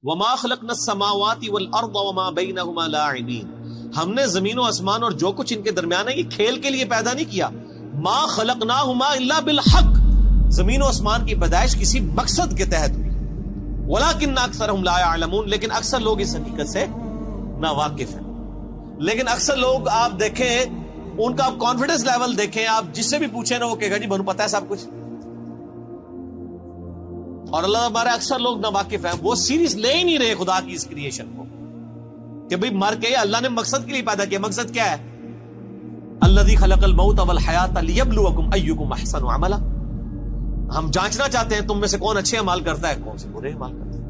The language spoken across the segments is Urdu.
وما خلقنا السماوات والارض وما بينهما لاعبین، ہم نے زمین و آسمان اور جو کچھ ان کے درمیان ہے یہ کھیل کے لیے پیدا نہیں کیا. ما خلقناہما الا بالحق، زمین و آسمان کی پیدائش کسی مقصد کے تحت ہوئی. ولکن اکثرهم لا يعلمون، لیکن اکثر لوگ اس حقیقت سے ناواقف ہیں. لیکن اکثر لوگ آپ دیکھیں ان کا کانفیڈنس لیول دیکھیں، آپ جس سے بھی پوچھیں نا وہ کہے گا جی بنو پتہ ہے سب کچھ. اور اللہ ہمارے اکثر لوگ ناواقف ہیں، وہ سیریس لے ہی نہیں رہے خدا کی اس کریشن کو کہ بھئی مر کے اللہ نے مقصد کے لیے پیدا کیا. مقصد کیا ہے؟ الذی خلق الموت والحیات لیبلوکم ایکم احسن عملا. ہم جانچنا چاہتے ہیں تم میں سے کون اچھے اعمال کرتا ہے، کون سے برے اعمال کرتا ہے.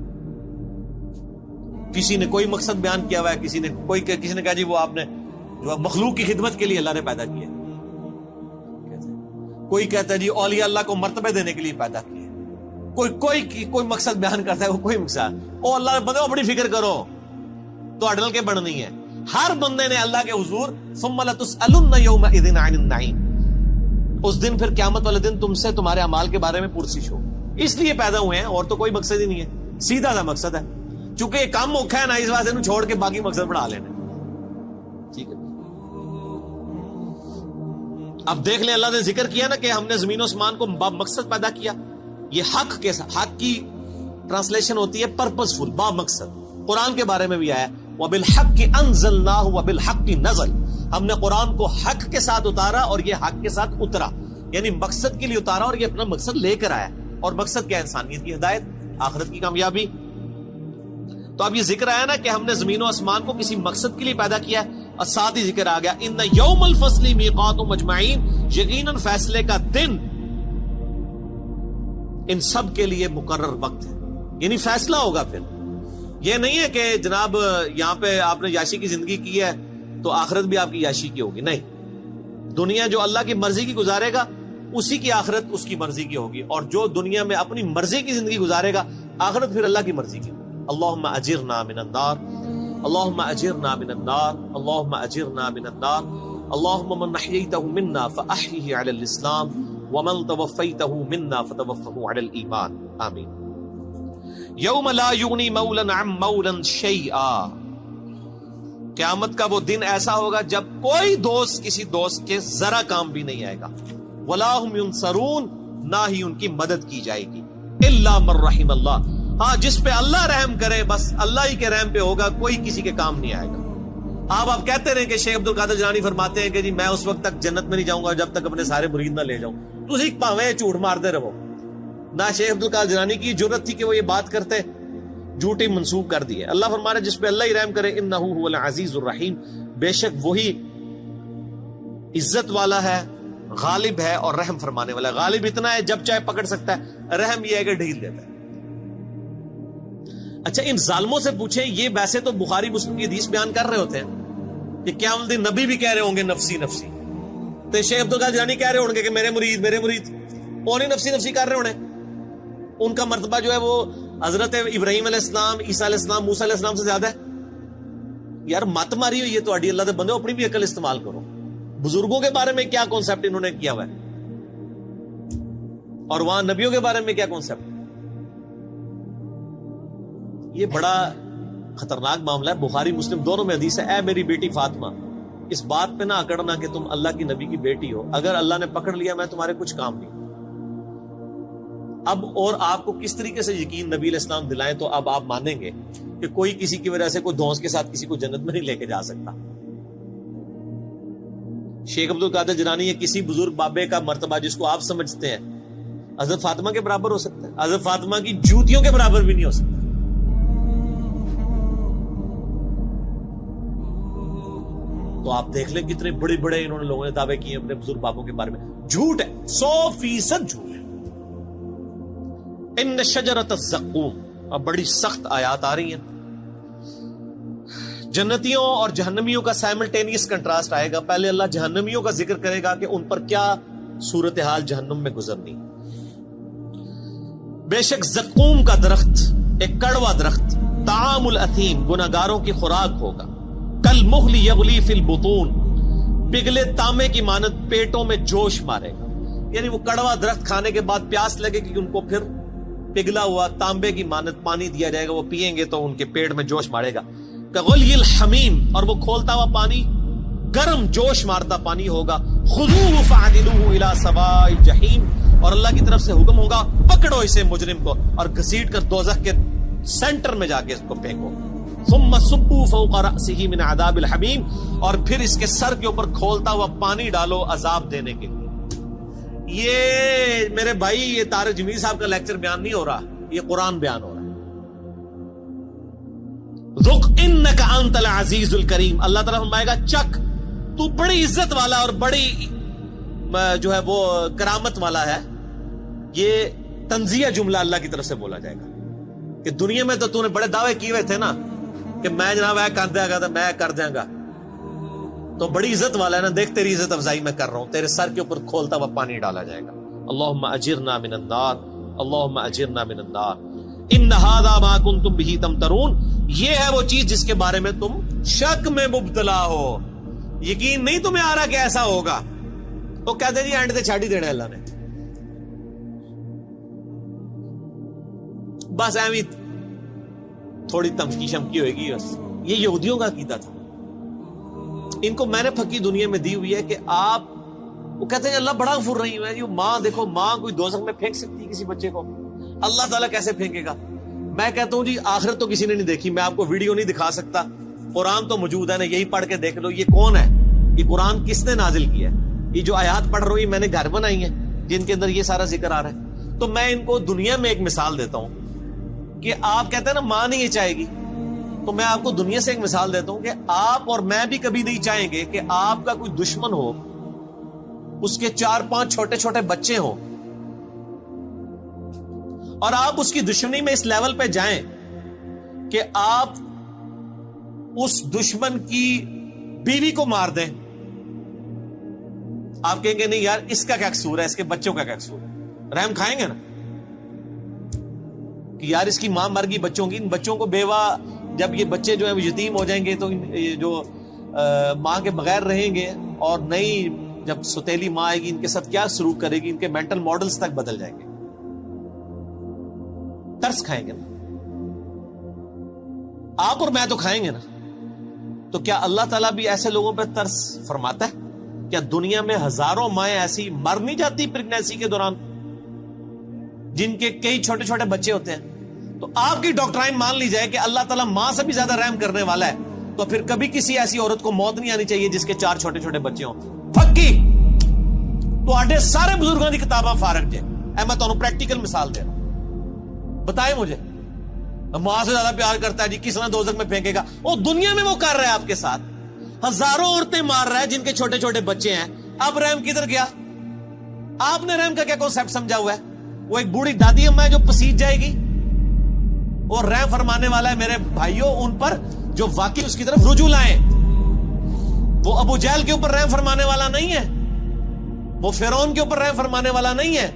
کسی نے کوئی مقصد بیان کیا ہوا ہے، کسی نے کہا جی وہ آپ نے جو مخلوق کی خدمت کے لیے اللہ نے پیدا کیا. کوئی کہتا ہے جی اولیاء اللہ کو مرتبے دینے کے لیے پیدا کیا. کوئی مقصد بیان کرتا ہے، وہ کوئی مقصد. او اللہ بندے اپنی فکر کرو تو اڈل کے بڑھنی ہے. ہر بندے نے اللہ کے حضور ثم لتسألن یومئذ عن النعیم، اس دن پھر قیامت والے دن تم سے تمہارے اعمال کے بارے میں پرسش ہو. اس لیے پیدا ہوئے ہیں اور تو کوئی مقصد ہی نہیں ہے، سیدھا سا مقصد ہے. چونکہ یہ کام موقع ہے نا، اس واسطے چھوڑ کے باقی مقصد بڑھا لینے. ٹھیک ہے، اب دیکھ لیں اللہ نے ذکر کیا نا کہ ہم نے زمین و آسمان کو باب مقصد پیدا کیا. یہ حق کے ساتھ، حق کی ٹرانسلیشن ہوتی ہے پرپسفل، با مقصد. قرآن کے بارے میں بھی آیا وَبِالْحَقِّ أَنزَلْنَاهُ وَبِالْحَقِّ نَزَلَ، ہم نے قرآن کو حق کے ساتھ اتارا اور یہ حق کے ساتھ اترا. یعنی مقصد کے لیے اتارا اور یہ اپنا مقصد لے کر آیا. اور مقصد کیا ہے؟ انسانیت کی ہدایت، آخرت کی کامیابی. تو اب یہ ذکر آیا نا کہ ہم نے زمین و آسمان کو کسی مقصد کے لیے پیدا کیا ہے، اور ساتھ ہی ذکر آ گیا ان یوم الفصل میقاتهم اجمعین، یقیناً فیصلے کا دن ان سب کے لیے مقرر وقت ہے. یعنی فیصلہ ہوگا. پھر یہ نہیں ہے کہ جناب یہاں پہ آپ نے یاشی کی زندگی کی ہے تو آخرت بھی آپ کی یاشی کی ہوگی. نہیں، دنیا جو اللہ کی مرضی کی گزارے گا اسی کی آخرت اس کی مرضی کی ہوگی، اور جو دنیا میں اپنی مرضی کی زندگی گزارے گا آخرت پھر اللہ کی مرضی کی. اللہم اجرنا من النار، اللہم اجرنا من النار، اللہم اجرنا من النار. اللہم من احییتہ منا فاحیہ علی الاسلام ومن توفیتہ منا فتوفہ علی الایمان. آمین. یوم لا یغنی مولا عن مولا شیئا، قیامت کا وہ دن ایسا ہوگا جب کوئی دوست کسی دوست کے ذرا کام بھی نہیں آئے گا. ولا هم ينصرون، نہ ہی ان کی مدد کی جائے گی. الا من رحم اللہ، ہاں جس پہ اللہ رحم کرے بس اللہ ہی کے رحم پہ ہوگا، کوئی کسی کے کام نہیں آئے گا. آپ کہتے رہے کہ شیخ عبد القادر جیلانی فرماتے ہیں کہ جی میں اس وقت تک جنت میں نہیں جاؤں گا جب تک اپنے سارے مرید نہ لے جاؤں. تسی پاویں جھوٹ مارتے رہو. نہ شیخ عبد القادر جیلانی کی جرت تھی کہ وہ یہ بات کرتے، جھوٹی منسوب کر دی ہے. اللہ فرما رہے جس پہ اللہ ہی رحم کرے انہ هو العزیز الرحیم، بے شک وہی عزت والا ہے، غالب ہے اور رحم فرمانے والا ہے. غالب اتنا ہے جب چاہے پکڑ سکتا ہے، رحم یہ ہے کہ ڈھیل دیتا ہے. اچھا ان ظالموں سے پوچھیں، یہ ویسے تو بخاری مسلم کی حدیث بیان کر رہے ہوتے ہیں کہ قیامت دن نبی بھی کہہ رہے ہوں گے نفسی نفسی، تو شیخ عبد القادر جیلانی کہہ رہے ہوں گے کہ میرے مرید میرے مرید، وہ نہیں نفسی نفسی کر رہے ہونے. ان کا مرتبہ جو ہے وہ حضرت ابراہیم علیہ السلام، عیسیٰ علیہ السلام، موسیٰ علیہ السلام سے زیادہ ہے. یار مت ماری ہوئی ہے تو اللہ دے بندے اپنی بھی عقل استعمال کرو. بزرگوں کے بارے میں کیا کانسیپٹ انہوں نے کیا ہوا ہے اور وہاں نبیوں کے بارے میں کیا کانسیپٹ. یہ بڑا خطرناک معاملہ ہے. بخاری مسلم دونوں میں حدیث ہے اے میری بیٹی فاطمہ اس بات پہ نہ اکڑنا کہ تم اللہ کی نبی کی بیٹی ہو، اگر اللہ نے پکڑ لیا میں تمہارے کچھ کام نہیں. اب اور آپ کو کس طریقے سے یقین نبی علیہ السلام دلائیں تو اب آپ مانیں گے کہ کوئی کسی کی وجہ سے کوئی دھونس کے ساتھ کسی کو جنت میں نہیں لے کے جا سکتا. شیخ عبد القادر جیلانی یا کسی بزرگ بابے کا مرتبہ جس کو آپ سمجھتے ہیں حضرت فاطمہ کے برابر ہو سکتا ہے، حضرت فاطمہ کی جوتیوں کے برابر بھی نہیں ہو سکتا. تو آپ دیکھ لیں کتنے بڑے بڑے انہوں نے لوگوں نے دعوے کیے اپنے بزرگ بابوں کے بارے میں. جھوٹ ہے، 100% جھوٹ ہے. ان شجرۃ الزقوم، اب بڑی سخت آیات آ رہی ہیں. جنتیوں اور جہنمیوں کا سائملٹینیس کنٹراسٹ آئے گا. پہلے اللہ جہنمیوں کا ذکر کرے گا کہ ان پر کیا صورتحال جہنم میں گزرنی. بے شک زقوم کا درخت ایک کڑوا درخت، طعام الاثیم گناہگاروں کی خوراک ہوگا. کالمہل یغلی فی البطون، پگھلے تانبے کی مانند پیٹوں میں جوش مارے گا. یعنی وہ کڑوا درخت کھانے کے بعد پیاس لگے گی ان کو، پھر پگھلا ہوا تانبے کی مانت پانی دیا جائے گا، وہ پیئیں گے تو ان کے پیٹ میں جوش مارے گا. کغلی الحمیم، اور وہ کھولتا ہوا پانی گرم جوش مارتا پانی ہوگا. خذوہ فاعدلوہ الی سواء الجحیم، اور اللہ کی طرف سے حکم ہوگا پکڑو اسے مجرم کو اور گھسیٹ کر دوزخ کے سینٹر میں جا کے اس کو پھینکو. ثم صبوا فوق رأسہ من عذاب الحمیم، اور پھر اس کے سر کے اوپر کھولتا ہوا پانی ڈالو عذاب دینے کے لیے. یہ میرے بھائی یہ طارق جمیل صاحب کا لیکچر بیان نہیں ہو رہا، یہ قرآن بیان ہو رہا ہے. ذق انک انت العزیز الکریم، اللہ تعالیٰ فرمائے گا چک، تو بڑی عزت والا اور بڑی جو ہے وہ کرامت والا ہے. یہ تنزیہ جملہ اللہ کی طرف سے بولا جائے گا کہ دنیا میں تو نے بڑے دعوے کیے ہوئے تھے نا کہ میں جناب کر دیا گا، میں کر دیا گا، تو بڑی عزت والا ہے نا، دیکھ تیری عزت افزائی میں کر رہا ہوں. تیرے سر کے اوپر کھولتا ہوا پانی ڈالا جائے گا. اللہم اجرنا من النار، اللہم اجرنا من النار. ان ھذا ما کنتم بہ تمترون، یہ ہے وہ چیز جس کے بارے میں تم شک میں مبتلا ہو، یقین نہیں تمہیں آ رہا کہ ایسا ہوگا. تو کہتے جی اینڈ تے چھاڑ ہی دینا اللہ نے، بس ایویں تھوڑی تمکی شمکی ہوئے گی. بس یہ یہودیوں کا عقیدہ تھا. ان کو میں نے پھکی دنیا میں دی ہوئی ہے کہ آپ، وہ کہتے ہیں اللہ بڑا غفور رحیم ہے. یہ ماں دیکھو، ماں کوئی دوزخ میں پھینک سکتی ہے کسی بچے کو؟ اللہ تعالیٰ کیسے پھینکے گا؟ میں کہتا ہوں جی آخرت تو کسی نے نہیں دیکھی، میں آپ کو ویڈیو نہیں دکھا سکتا، قرآن تو موجود ہے نا، یہی پڑھ کے دیکھ لو. یہ کون ہے؟ یہ قرآن کس نے نازل کیا ہے؟ یہ جو آیات پڑھ رہی میں نے گھر بنائی ہیں جن کے اندر یہ سارا ذکر آ رہا ہے. تو میں ان کو دنیا میں ایک مثال دیتا ہوں کہ آپ کہتے ہیں نا ماں نہیں یہ چاہے گی، تو میں آپ کو دنیا سے ایک مثال دیتا ہوں کہ آپ اور میں بھی کبھی نہیں چاہیں گے کہ آپ کا کوئی دشمن ہو، اس کے 4-5 چھوٹے چھوٹے بچے ہوں، اور آپ اس کی دشمنی میں اس لیول پہ جائیں کہ آپ اس دشمن کی بیوی کو مار دیں. آپ کہیں گے نہیں یار اس کا کیا قصور ہے، اس کے بچوں کا کیا قصور ہے؟ رحم کھائیں گے نا کہ یار اس کی ماں مر گئی بچوں کی، ان بچوں کو بیوہ، جب یہ بچے جو ہیں وہ یتیم ہو جائیں گے تو جو ماں کے بغیر رہیں گے، اور نئی جب ستیلی ماں آئے گی ان کے ساتھ کیا سلوک کرے گی، ان کے مینٹل ماڈلز تک بدل جائیں گے. ترس کھائیں گے نا آپ اور میں، تو کھائیں گے نا. تو کیا اللہ تعالیٰ بھی ایسے لوگوں پہ ترس فرماتا ہے؟ کیا دنیا میں ہزاروں مائیں ایسی مر نہیں جاتی پریگنینسی کے دوران جن کے کئی چھوٹے چھوٹے بچے ہوتے ہیں؟ تو آپ کی ڈاکٹرائن مان لی جائے کہ اللہ تعالیٰ ماں سے بھی زیادہ رحم کرنے والا ہے، تو پھر کبھی کسی ایسی عورت کو موت نہیں آنی چاہیے جس کے 4 چھوٹے چھوٹے بچے ہوں. پھکی تو آڈے سارے بزرگوں کی کتاباں فارغ جائے. میں تمہیں پریکٹیکل مثال دے رہا ہوں، بتائیں مجھے ماں سے زیادہ پیار کرتا ہے جی، کس نے دوزخ میں پھینکے گا؟ وہ دنیا میں وہ کر رہا ہے آپ کے ساتھ، ہزاروں عورتیں مار رہا ہے جن کے چھوٹے چھوٹے بچے ہیں. اب رحم کدھر گیا؟ آپ نے رحم کا کیا کانسیپٹ سمجھا ہوا ہے؟ وہ ایک بوڑھی دادی اما ہے جو پسیج جائے گی، اور رحم فرمانے والا ہے میرے بھائیوں ان پر جو واقعی اس کی طرف رجوع لائیں. وہ ابو جہل کے اوپر رحم فرمانے والا نہیں ہے، وہ فرعون کے اوپر رحم فرمانے والا نہیں ہے،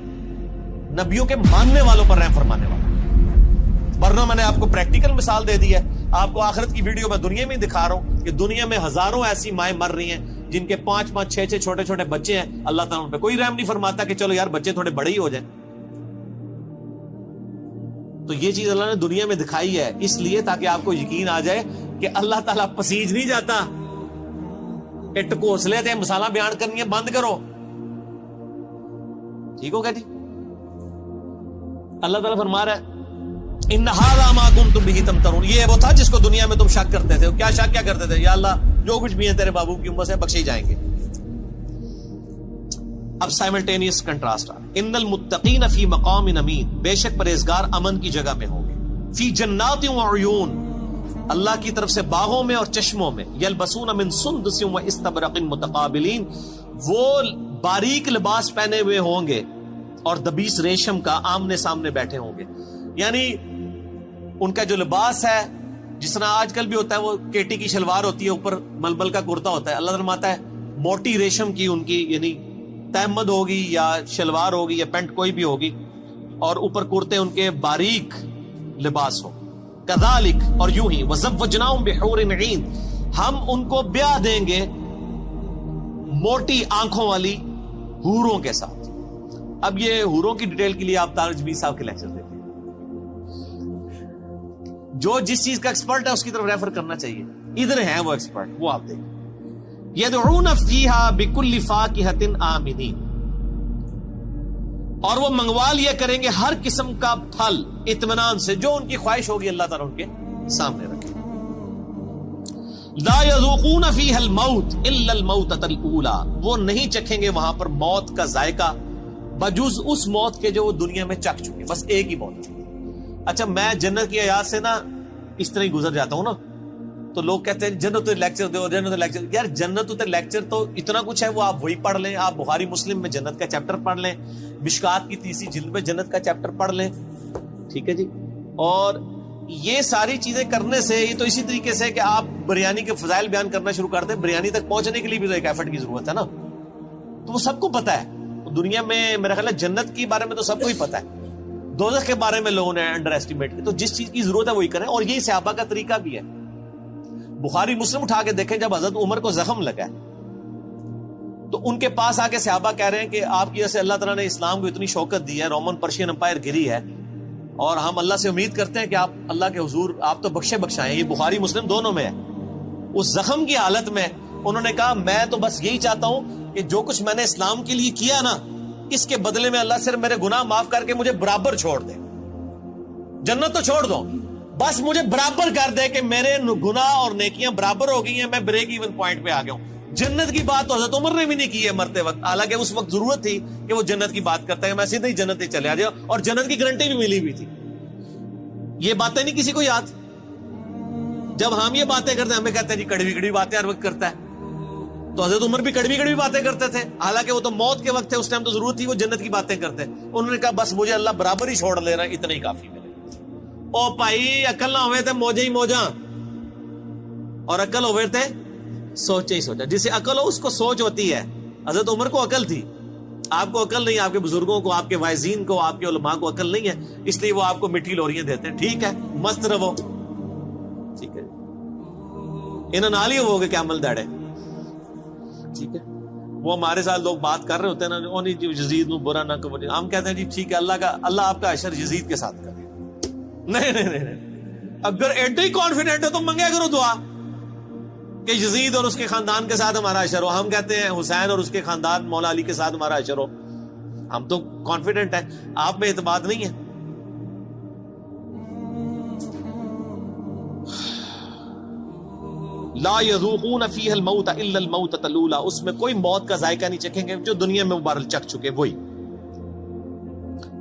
نبیوں کے ماننے والوں پر رحم فرمانے والا. ورنہ میں نے آپ کو پریکٹیکل مثال دے دی ہے. آپ کو آخرت کی ویڈیو میں دنیا میں دکھا رہا ہوں کہ دنیا میں ہزاروں ایسی مائیں مر رہی ہیں جن کے 5-5 6-6 چھوٹے چھوٹے بچے ہیں. اللہ تعالیٰ ان پہ کوئی رحم نہیں فرماتا کہ چلو یار بچے تھوڑے بڑے ہی ہو جائیں. تو یہ چیز اللہ نے دنیا میں دکھائی ہے اس لیے تاکہ آپ کو یقین آ جائے کہ اللہ تعالیٰ پسیج نہیں جاتا. ٹکوسلے تھے مسالہ بیان کرنی ہے بند کرو. ٹھیک ہوگا جی؟ اللہ تعالیٰ فرما رہا ہے ان ھذا ما کنتم بہ تمترون، یہ وہ تھا جس کو دنیا میں تم شک کرتے تھے. کیا شک کیا کرتے تھے؟ یا اللہ جو کچھ بھی ہیں تیرے بابو کی امت سے بخشے جائیں گے. اب سائملٹینیس کنٹراسٹ ان المتقین فی مقام امین، بے شک پرہیزگار امن کی جگہ میں ہوں گے. فی جنات و عیون، اللہ کی طرف سے باغوں میں اور چشموں میں. یلبسون من سندس و استبرق متقابلین، وہ باریک لباس پہنے ہوئے ہوں گے اور دبیس ریشم کا آمنے سامنے بیٹھے ہوں گے. یعنی ان کا جو لباس ہے جس طرح آج کل بھی ہوتا ہے، وہ کیٹی کی شلوار ہوتی ہے، اوپر ململ کا کرتا ہوتا ہے. اللہ فرماتا ہے موٹی ریشم کی ان کی یعنی تہمد ہوگی یا شلوار ہوگی یا پینٹ کوئی بھی ہوگی، اور اوپر کرتے ان کے باریک لباس ہو. کذالک، اور یوں ہی وزوجناہم بحور عین، ہم ان کو بیاہ دیں گے موٹی آنکھوں والی حوروں کے ساتھ. اب یہ حوروں کی ڈیٹیل کے لیے آپ طارق جمیل صاحب کے لیکچر دیکھیں. جو جس چیز کا ایکسپرٹ ہے اس کی طرف ریفر کرنا چاہیے. ادھر ہیں وہ ایکسپرٹ, وہ آپ دیکھیں. یدعون فیہا بکل فاکہۃ آمنین, اور وہ منگوا لیا کریں گے ہر قسم کا پھل اطمینان سے, جو ان کی خواہش ہوگی اللہ تعالیٰ ان کے سامنے رکھے. لا یذوقون فیہا الموت الا الموتۃ الاولی, وہ نہیں چکھیں گے وہاں پر موت کا ذائقہ بجز اس موت کے جو وہ دنیا میں چکھ چکے, بس ایک ہی موت. اچھا میں جنت کی آیات سے نا اس طرح ہی گزر جاتا ہوں نا, تو لوگ کہتے ہیں جنت لیکچر دو, جنت لیکچر. یار جنت لیکچر تو اتنا کچھ ہے, وہ آپ وہی پڑھ لیں. آپ بخاری مسلم میں جنت کا چیپٹر پڑھ لیں, مشکات کی 30 جلد میں جنت کا چیپٹر پڑھ لیں, ٹھیک ہے جی. اور یہ ساری چیزیں کرنے سے, یہ تو اسی طریقے سے کہ آپ بریانی کے فضائل بیان کرنا شروع کر دیں, بریانی تک پہنچنے کے لیے بھی تو ایک ایفرٹ کی ضرورت ہے نا. تو وہ سب کو پتا ہے دنیا میں, میرا خیال ہے جنت کے بارے میں تو سب کو ہی پتا ہے, دوزخ کے بارے میں لوگوں نے انڈر ایسٹیمیٹ کی. تو جس چیز کی ضرورت ہے وہی کریں, اور یہی صحابہ کا طریقہ بھی ہے. بخاری مسلم اٹھا کے دیکھیں, جب حضرت عمر کو زخم لگا ہے تو ان کے پاس آ کے صحابہ کہہ رہے ہیں کہ آپ کی وجہ سے اللہ تعالیٰ نے اسلام کو اتنی شوکت دی ہے, رومن پرشین امپائر گری ہے, اور ہم اللہ سے امید کرتے ہیں کہ آپ اللہ کے حضور آپ تو بخشے بخشائیں. یہ بخاری مسلم دونوں میں ہے. اس زخم کی حالت میں انہوں نے کہا میں تو بس یہی چاہتا ہوں کہ جو کچھ میں نے اسلام کے لیے کیا نا, اس کے بدلے میں اللہ صرف میرے گناہ معاف کر کے مجھے برابر چھوڑ دے. جنت تو چھوڑ دو, بس مجھے برابر کر دے کہ میرے گناہ اور نیکیاں برابر ہو گئی ہیں, میں بریک ایون پوائنٹ پہ آ گیا ہوں. جنت کی بات تو حضرت عمر نے بھی نہیں کی ہے مرتے وقت, حالانکہ اس وقت ضرورت تھی کہ وہ جنت کی بات کرتا ہے, میں سیدھے ہی جنت ہی چلے آ جاؤ, اور جنت کی گارنٹی بھی ملی ہوئی تھی. یہ باتیں نہیں کسی کو یاد. جب ہم یہ باتیں کرتے ہیں ہمیں کہتے ہیں جی کڑوی کڑوی باتیں ہر وقت کرتا ہے. تو حضرت عمر بھی کڑوی کڑوی باتیں کرتے تھے, حالانکہ وہ تو موت کے وقت تھے, اس ٹائم تو ضرورت تھی وہ جنت کی باتیں کرتے. انہوں نے کہا بس مجھے اللہ برابر ہی چھوڑ لے رہا ہے, اتنا ہی کافی میرے. او بھائی عقل نہ ہوئے تھے موجے ہی موجاں, اور عقل ہوئے تھے سوچے ہی سوچا. جسے عقل ہو اس کو سوچ ہوتی ہے. حضرت عمر کو عقل تھی, آپ کو عقل نہیں, آپ کے بزرگوں کو, آپ کے واعظین کو, آپ کے علماء کو عقل نہیں ہے, اس لیے وہ آپ کو مٹھی لوریاں دیتے ہیں. ٹھیک ہے مست رہو, ٹھیک ہے, انہاں نال ہی ہو گے کیا عمل داڑے, ٹھیک ہے. وہ ہمارے ساتھ لوگ بات کر رہے ہوتے ہیں نا, یزید نو برا نہ کرو, ہم کہتے ہیں جی ٹھیک ہے اللہ آپ کا حشر یزید کے ساتھ کرے. نہیں, اگر ایڈے ہی کانفیڈنٹ ہے تو منگے کرو دعا کہ یزید اور اس کے خاندان کے ساتھ ہمارا حشر ہو. ہم کہتے ہیں حسین اور اس کے خاندان مولا علی کے ساتھ ہمارا حشر ہو. ہم تو کانفیڈنٹ ہیں, آپ میں اعتماد نہیں ہے. لا یذوقون فیہا الموت الا الموتۃ الاولی, اس میں کوئی موت کا ذائقہ نہیں چکھیں گے جو دنیا میں مبارل چکھ چکے وہی.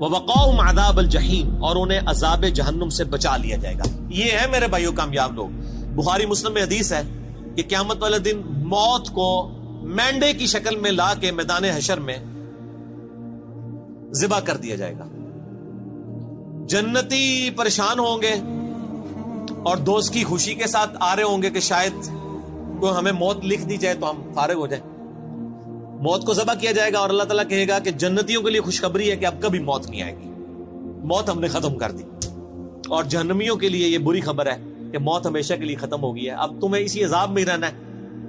وَوَقَاهُمْ عَذَابَ الْجَحِيمِ, اور انہیں عذاب جہنم سے بچا لیا جائے گا. یہ ہے میرے بھائیو کامیاب لوگ. بخاری مسلم میں حدیث ہے کہ قیامت والے دن موت کو مینڈے کی شکل میں لا کے میدان حشر میں ذبح کر دیا جائے گا. جنتی پریشان ہوں گے اور دوست کی خوشی کے ساتھ آ رہے ہوں گے کہ شاید کوئی ہمیں موت لکھ دی جائے تو ہم فارغ ہو جائیں. موت کو ذبح کیا جائے گا اور اللہ تعالیٰ کہے گا کہ جنتیوں کے لیے خوشخبری ہے کہ اب کبھی موت نہیں آئے گی, موت ہم نے ختم کر دی. اور جہنمیوں کے لیے یہ بری خبر ہے کہ موت ہمیشہ کے لیے ختم ہو گئی ہے, اب تمہیں اسی عذاب میں ہی رہنا ہے,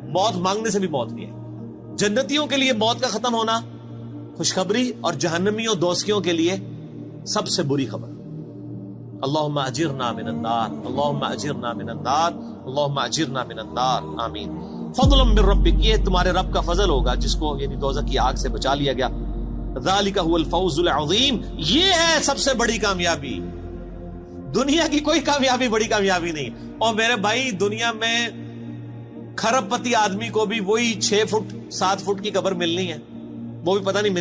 موت مانگنے سے بھی موت نہیں ہے. جنتیوں کے لیے موت کا ختم ہونا خوشخبری, اور جہنمیوں دوستیوں کے لیے سب سے بری خبر. اللہم اجرنا من النار, اللہم اجرنا من النار, اللہم اجرنا من النار, آمین. فضل من ربک, یہ تمہارے رب کا فضل ہوگا جس کو یعنی دوزخ کی آگ سے بچا لیا گیا. ذالک هو الفوز العظیم, یہ ہے سب سے بڑی کامیابی. دنیا کی کوئی کامیابی بڑی کامیابی نہیں. اور میرے بھائی دنیا میں کھرب پتی آدمی کو بھی وہی 6 فٹ 7 فٹ کی قبر ملنی ہے, وہ بھی پتہ نہیں ملنی